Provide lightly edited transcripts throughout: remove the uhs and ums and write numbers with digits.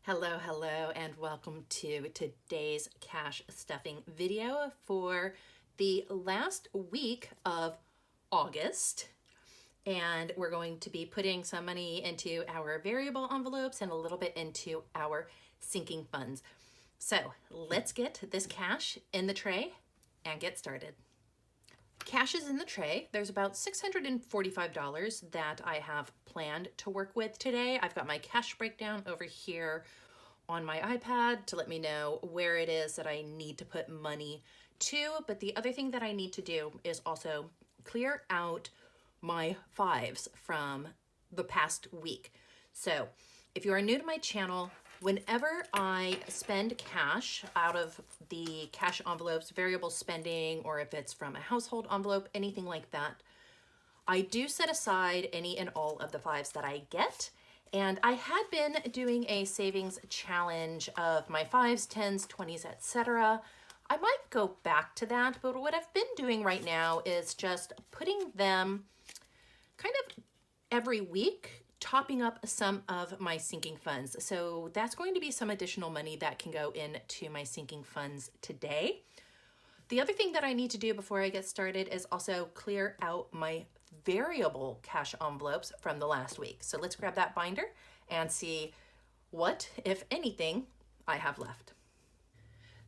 Hello, hello, and welcome to today's cash stuffing video for the last week of August. And we're going to be putting some money into our variable envelopes and a little bit into our sinking funds. So let's get this cash in the tray and get started. Cash is in the tray. There's about $645 that I have planned to work with today. I've got my cash breakdown over here on my iPad to let me know where it is that I need to put money to. But the other thing that I need to do is also clear out my fives from the past week. So if you are new to my channel, whenever I spend cash out of the cash envelopes, variable spending, or if it's from a household envelope, anything like that, I do set aside any and all of the fives that I get. And I had been doing a savings challenge of my fives, tens, 20s, etc. I might go back to that, but what I've been doing right now is just putting them kind of every week, topping up some of my sinking funds. So that's going to be some additional money that can go into my sinking funds today. The other thing that I need to do before I get started is also clear out my variable cash envelopes from the last week. So let's grab that binder and see what, if anything, I have left.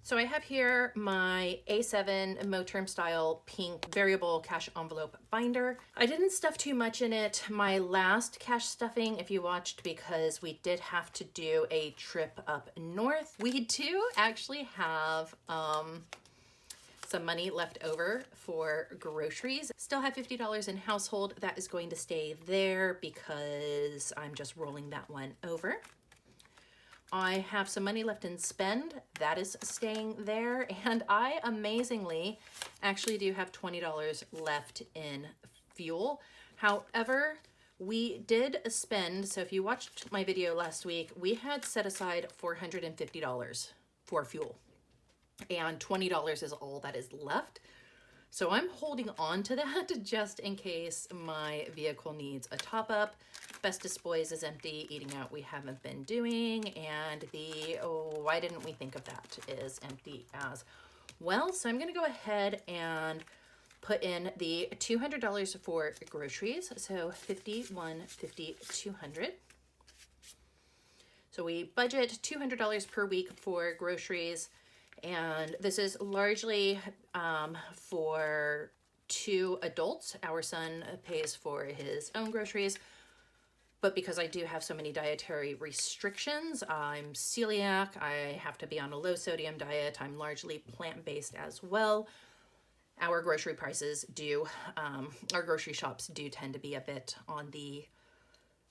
So I have here my A7 Moterm style pink variable cash envelope binder. I didn't stuff too much in it my last cash stuffing, if you watched, because we did have to do a trip up north. We do actually have some money left over for groceries. Still have $50 in household. That is going to stay there because I'm just rolling that one over. I have some money left in spend. That is staying there. And I amazingly actually do have $20 left in fuel. However, we did spend, so if you watched my video last week, we had set aside $450 for fuel. And $20 is all that is left. So I'm holding on to that just in case my vehicle needs a top up. Bestest Boys is empty. Eating out we haven't been doing. And the, oh, why didn't we think of that, is empty as well. So I'm going to go ahead and put in the $200 for groceries. So 50, 150, 200. So we budget $200 per week for groceries. And this is largely for two adults. Our son pays for his own groceries, but because I do have so many dietary restrictions, I'm celiac, I have to be on a low sodium diet, I'm largely plant-based as well. Our grocery prices do, our grocery shops do tend to be a bit on the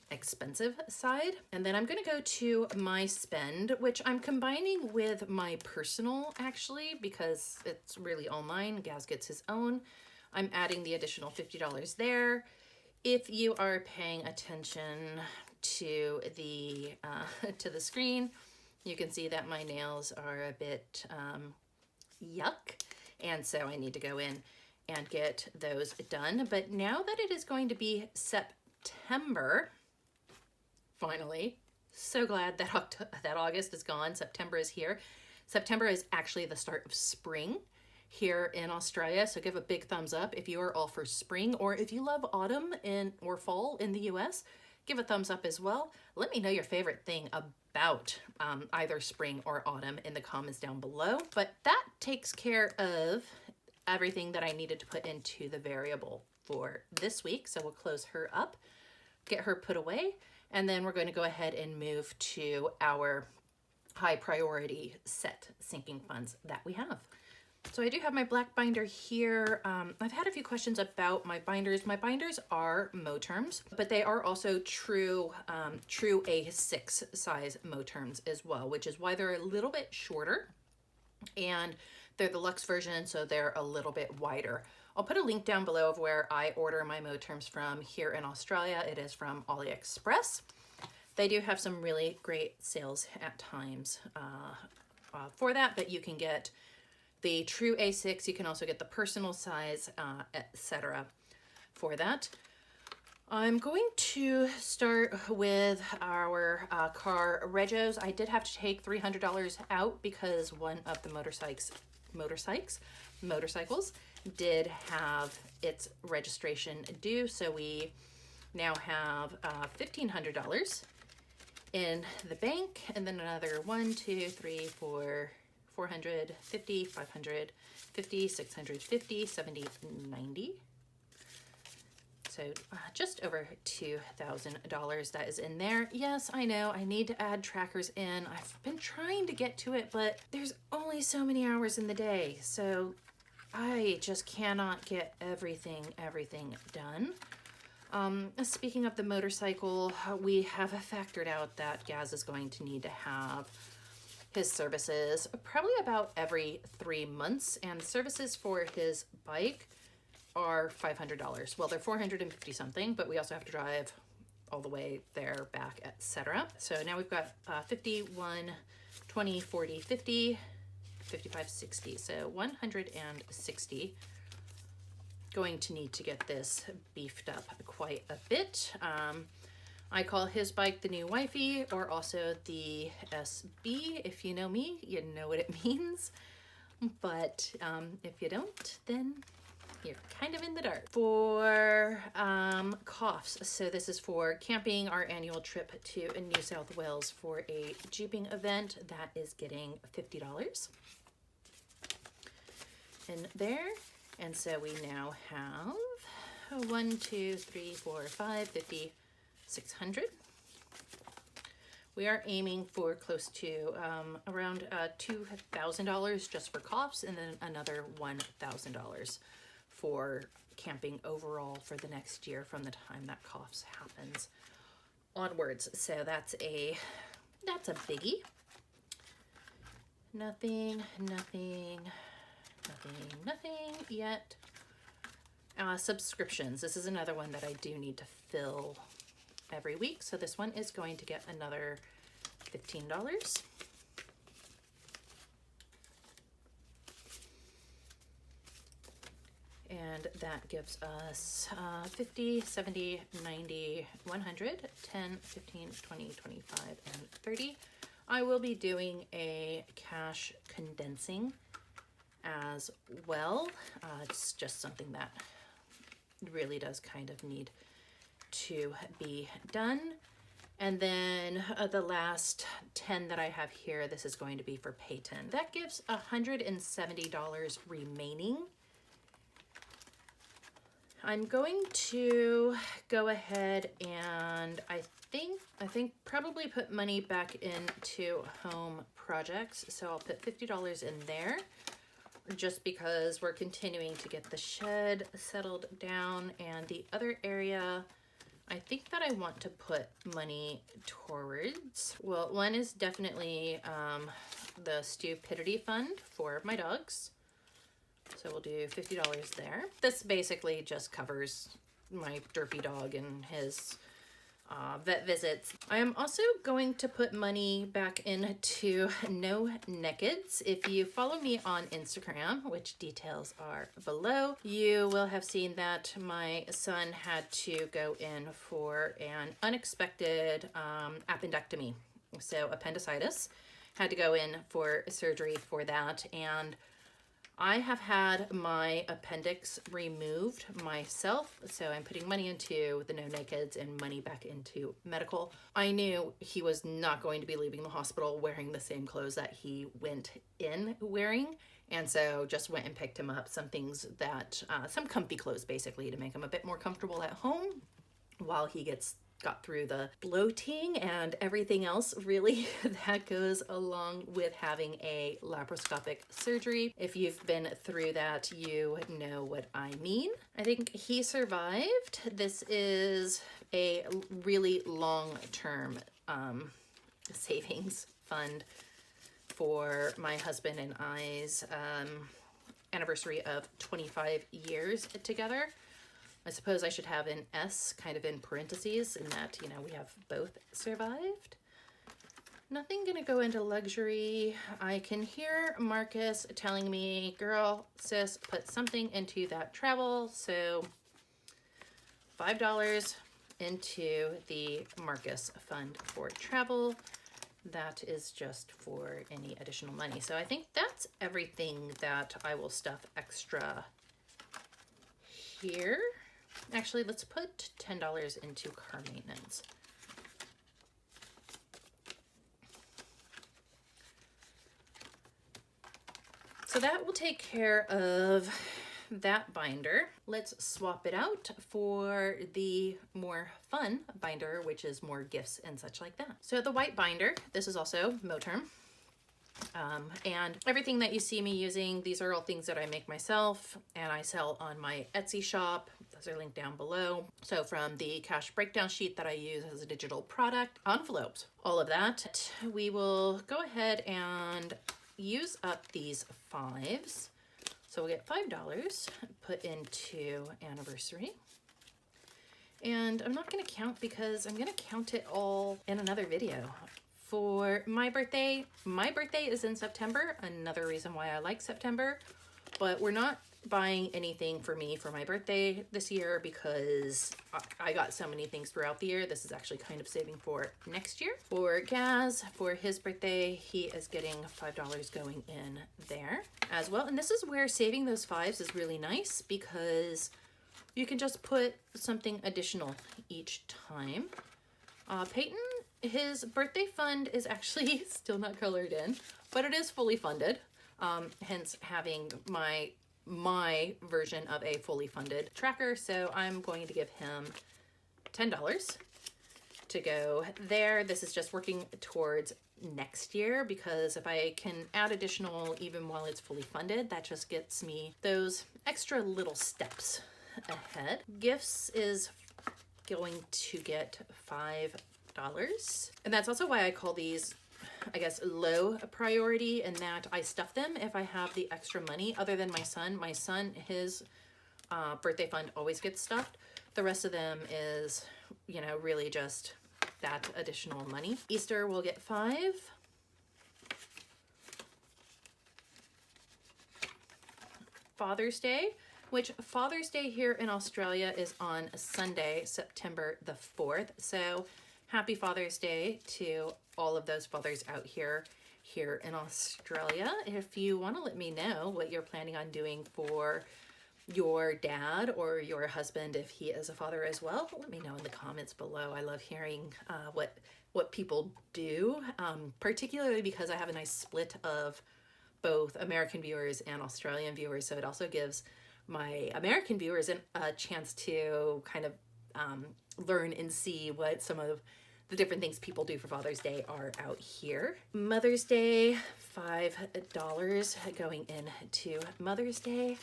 expensive side. And then I'm going to go to my spend, which I'm combining with my personal actually, because it's really all mine. Gaz gets his own. I'm adding the additional $50 there. If you are paying attention to the screen, you can see that my nails are a bit yuck. And so I need to go in and get those done. But now that it is going to be September, finally, so glad that August is gone. September is here. September is actually the start of spring here in Australia. So give a big thumbs up if you are all for spring, or if you love autumn or fall in the US, give a thumbs up as well. Let me know your favorite thing about either spring or autumn in the comments down below. But that takes care of everything that I needed to put into the variable for this week. So we'll close her up, get her put away. And then we're going to go ahead and move to our high priority set sinking funds that we have. So I do have my black binder here. I've had a few questions about my binders. My binders are Moterms, but they are also true A6 size Moterms as well, which is why they're a little bit shorter. And they're the luxe version, so they're a little bit wider. I'll put a link down below of where I order my Moterms from here in Australia. It is from AliExpress. They do have some really great sales at times for that, but you can get the true A6. You can also get the personal size, etc. for that. I'm going to start with our car regos. I did have to take $300 out because one of the motorcycles did have its registration due. So we now have $1,500 in the bank, and then another 1, 2, 3, 4, 450, 550, 650, 70, 90. So just over $2,000 that is in there. Yes, I know I need to add trackers in. I've been trying to get to it, but there's only so many hours in the day. So I just cannot get everything done. Speaking of the motorcycle, we have factored out that Gaz is going to need to have his services probably about every 3 months, and services for his bike are $500. Well, they're 450 something, but we also have to drive all the way there, back, etc. So now we've got 51, 20, 40, 50, 55, 60. So 160. Going to need to get this beefed up quite a bit. I call his bike the new wifey, or also the SB. If you know me, you know what it means. But if you don't, then you're kind of in the dark. For coughs, so this is for camping, our annual trip to New South Wales for a jeeping event. That is getting $50 in there. And so we now have 1, 2, 3, 4, 5, 50, 600. We are aiming for close to around $2,000 just for coughs, and then another $1,000 for camping overall for the next year from the time that coughs happens onwards. So that's a biggie. Nothing yet. Subscriptions. This is another one that I do need to fill every week. So this one is going to get another $15. And that gives us 50, 70, 90, 100, 10, 15, 20, 25, and 30. I will be doing a cash condensing as well. It's just something that really does kind of need to be done. And then the last 10 that I have here, this is going to be for Peyton. That gives $170 remaining. I'm going to go ahead and I think probably put money back into home projects. So I'll put $50 in there, just because we're continuing to get the shed settled down. And the other area I think that I want to put money towards, well, one is definitely the stupidity fund for my dogs. So we'll do $50 there. This basically just covers my derpy dog and his vet visits. I am also going to put money back into No Nakeds. If you follow me on Instagram, which details are below, you will have seen that my son had to go in for an unexpected appendectomy. So appendicitis, had to go in for surgery for that, and I have had my appendix removed myself, so I'm putting money into the No Nakeds and money back into medical. I knew he was not going to be leaving the hospital wearing the same clothes that he went in wearing, and so just went and picked him up some things that, some comfy clothes basically, to make him a bit more comfortable at home while he got through the bloating and everything else really that goes along with having a laparoscopic surgery. If you've been through that, you know what I mean. I think he survived. This is a really long-term savings fund for my husband and I's anniversary of 25 years together. I suppose I should have an S kind of in parentheses, in that, you know, we have both survived. Nothing gonna go into luxury. I can hear Marcus telling me, girl, sis, put something into that travel. So $5 into the Marcus Fund for Travel. That is just for any additional money. So I think that's everything that I will stuff extra here. Actually, let's put $10 into car maintenance. So that will take care of that binder. Let's swap it out for the more fun binder, which is more gifts and such like that. So the white binder, this is also Moterm. And everything that you see me using, these are all things that I make myself and I sell on my Etsy shop. Those are linked down below. So from the cash breakdown sheet that I use as a digital product, envelopes, all of that. We will go ahead and use up these fives. So we'll get $5 put into anniversary. And I'm not going to count because I'm going to count it all in another video. For my birthday is in September. Another reason why I like September. But we're not buying anything for me for my birthday this year because I got so many things throughout the year. This is actually kind of saving for next year. For Gaz, for his birthday, he is getting $5 going in there as well. And this is where saving those fives is really nice because you can just put something additional each time. Peyton, his birthday fund is actually still not colored in, but it is fully funded. Hence having my version of a fully funded tracker. So I'm going to give him $10 to go there. This is just working towards next year because if I can add additional even while it's fully funded, that just gets me those extra little steps ahead. Gifts is going to get $5. And that's also why I call these, I guess, low priority, in that I stuff them if I have the extra money. Other than my son, his birthday fund always gets stuffed. The rest of them is, you know, really just that additional money. Easter will get $5. Father's Day, which Father's Day here in Australia is on Sunday, September the 4th. So happy Father's Day to all of those fathers out here in Australia. If you want to let me know what you're planning on doing for your dad or your husband, if he is a father as well, let me know in the comments below. I love hearing what people do, particularly because I have a nice split of both American viewers and Australian viewers. So it also gives my American viewers a chance to kind of learn and see what some of the different things people do for Father's Day are out here. Mother's Day, $5 going into Mother's Day.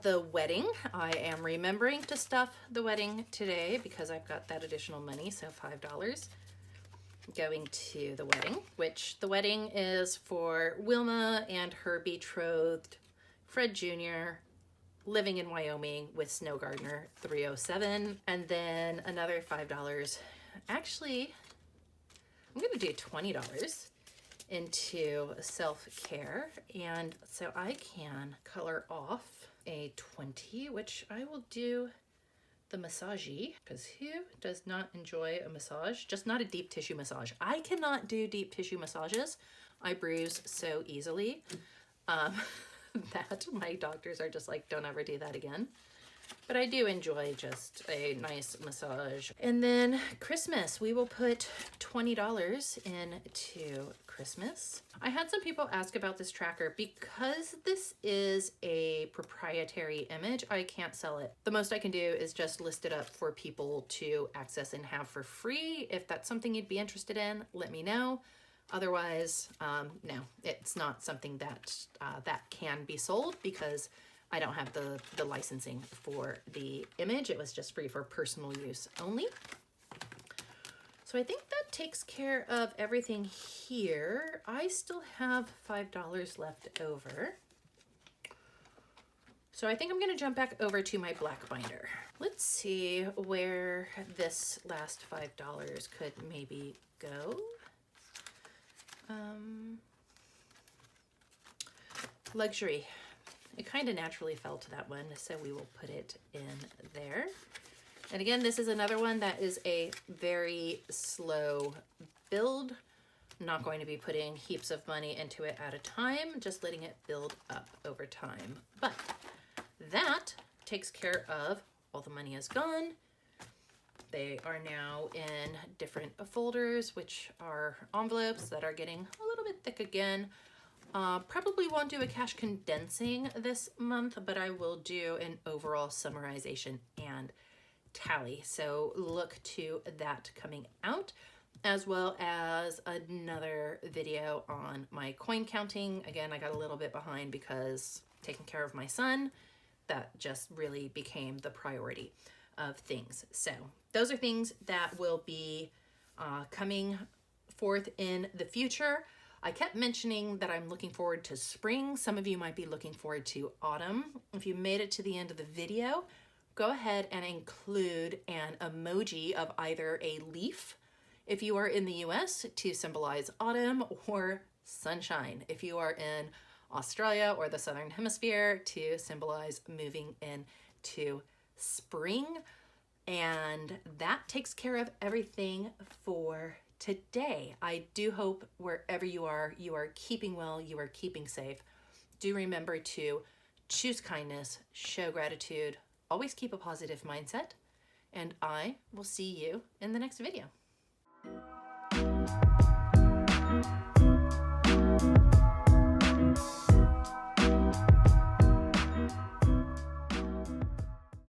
The wedding, I am remembering to stuff the wedding today because I've got that additional money, so $5 going to the wedding, which the wedding is for Wilma and her betrothed, Fred Jr., living in Wyoming with Snow Gardener 307, and then another $5. Actually, I'm going to do $20 into self-care, and so I can color off a 20, which I will do the massagey, because who does not enjoy a massage? Just not a deep tissue massage. I cannot do deep tissue massages. I bruise so easily that my doctors are just like, don't ever do that again. But I do enjoy just a nice massage. And then Christmas, we will put $20 into Christmas. I had some people ask about this tracker. Because this is a proprietary image, I can't sell it. The most I can do is just list it up for people to access and have for free. If that's something you'd be interested in, let me know. Otherwise, no, it's not something that that can be sold because I don't have the licensing for the image. It was just free for personal use only. So I think that takes care of everything here. I still have $5 left over. So I think I'm gonna jump back over to my black binder. Let's see where this last $5 could maybe go. Luxury. it kind of naturally fell to that one, so we will put it in there. And again, this is another one that is a very slow build. I'm not going to be putting heaps of money into it at a time, just letting it build up over time. But that takes care of all the money is gone. They are now in different folders, which are envelopes that are getting a little bit thick again. Probably won't do a cash condensing this month, but I will do an overall summarization and tally. So look to that coming out, as well as another video on my coin counting. Again, I got a little bit behind because taking care of my son, that just really became the priority of things. So those are things that will be coming forth in the future. I kept mentioning that I'm looking forward to spring. Some of you might be looking forward to autumn. If you made it to the end of the video, go ahead and include an emoji of either a leaf if you are in the US to symbolize autumn, or sunshine if you are in Australia or the Southern Hemisphere to symbolize moving into spring. And that takes care of everything for today. I do hope wherever you are keeping well, you are keeping safe. Do remember to choose kindness, show gratitude, always keep a positive mindset, and I will see you in the next video.